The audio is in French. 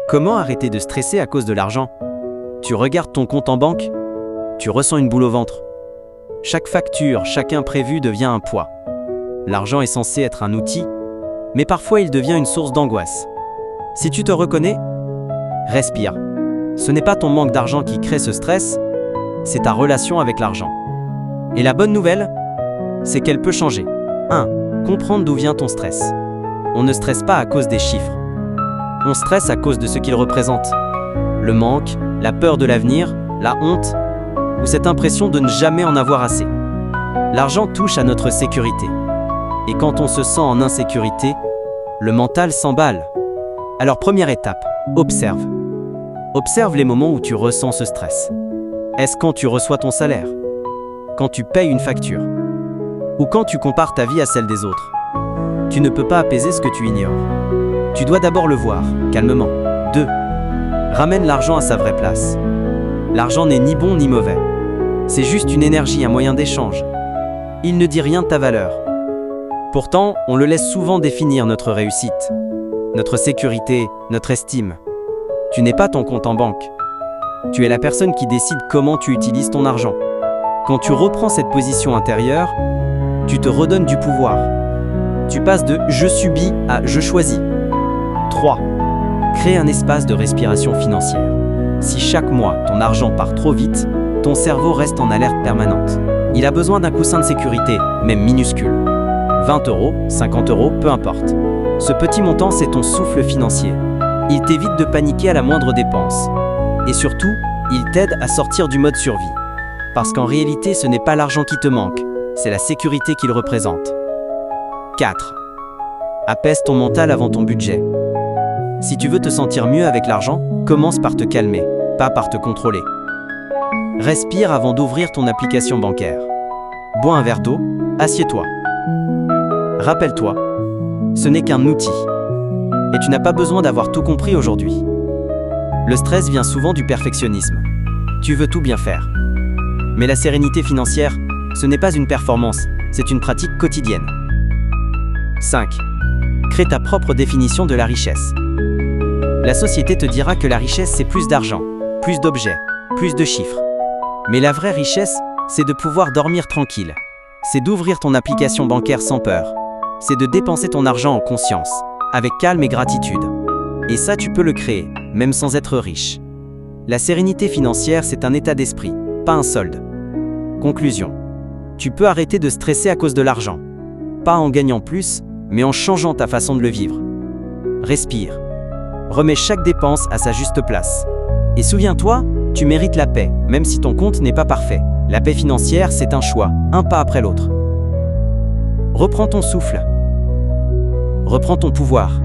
Comment arrêter de stresser à cause de l'argent? Tu regardes ton compte en banque? Tu ressens une boule au ventre. Chaque facture, chaque imprévu devient un poids. L'argent est censé être un outil, mais parfois il devient une source d'angoisse. Si tu te reconnais, respire. Ce n'est pas ton manque d'argent qui crée ce stress, c'est ta relation avec l'argent. Et la bonne nouvelle, c'est qu'elle peut changer. 1. Comprendre d'où vient ton stress. On ne stresse pas à cause des chiffres. On stresse à cause de ce qu'ils représentent. Le manque, la peur de l'avenir, la honte, ou cette impression de ne jamais en avoir assez. L'argent touche à notre sécurité. Et quand on se sent en insécurité, le mental s'emballe. Alors première étape, observe. Observe les moments où tu ressens ce stress. Est-ce quand tu reçois ton salaire? Quand tu payes une facture? Ou quand tu compares ta vie à celle des autres? Tu ne peux pas apaiser ce que tu ignores. Tu dois d'abord le voir, calmement. 2. Ramène l'argent à sa vraie place. L'argent n'est ni bon ni mauvais. C'est juste une énergie, un moyen d'échange. Il ne dit rien de ta valeur. Pourtant, on le laisse souvent définir notre réussite, notre sécurité, notre estime. Tu n'es pas ton compte en banque. Tu es la personne qui décide comment tu utilises ton argent. Quand tu reprends cette position intérieure, tu te redonnes du pouvoir. Tu passes de « je subis » à « je choisis ». 3. Crée un espace de respiration financière. Si chaque mois, ton argent part trop vite, ton cerveau reste en alerte permanente. Il a besoin d'un coussin de sécurité, même minuscule. 20 €, 50 €, peu importe. Ce petit montant, c'est ton souffle financier. Il t'évite de paniquer à la moindre dépense. Et surtout, il t'aide à sortir du mode survie. Parce qu'en réalité, ce n'est pas l'argent qui te manque, c'est la sécurité qu'il représente. 4. Apaise ton mental avant ton budget. Si tu veux te sentir mieux avec l'argent, commence par te calmer, pas par te contrôler. Respire avant d'ouvrir ton application bancaire. Bois un verre d'eau, assieds-toi. Rappelle-toi, ce n'est qu'un outil. Et tu n'as pas besoin d'avoir tout compris aujourd'hui. Le stress vient souvent du perfectionnisme. Tu veux tout bien faire. Mais la sérénité financière, ce n'est pas une performance, c'est une pratique quotidienne. 5. Crée ta propre définition de la richesse. La société te dira que la richesse, c'est plus d'argent, plus d'objets, plus de chiffres. Mais la vraie richesse, c'est de pouvoir dormir tranquille. C'est d'ouvrir ton application bancaire sans peur. C'est de dépenser ton argent en conscience, avec calme et gratitude. Et ça, tu peux le créer, même sans être riche. La sérénité financière, c'est un état d'esprit, pas un solde. Conclusion. Tu peux arrêter de stresser à cause de l'argent. Pas en gagnant plus, mais en changeant ta façon de le vivre. Respire. Remets chaque dépense à sa juste place. Et souviens-toi, tu mérites la paix, même si ton compte n'est pas parfait. La paix financière, c'est un choix, un pas après l'autre. Reprends ton souffle. Reprends ton pouvoir.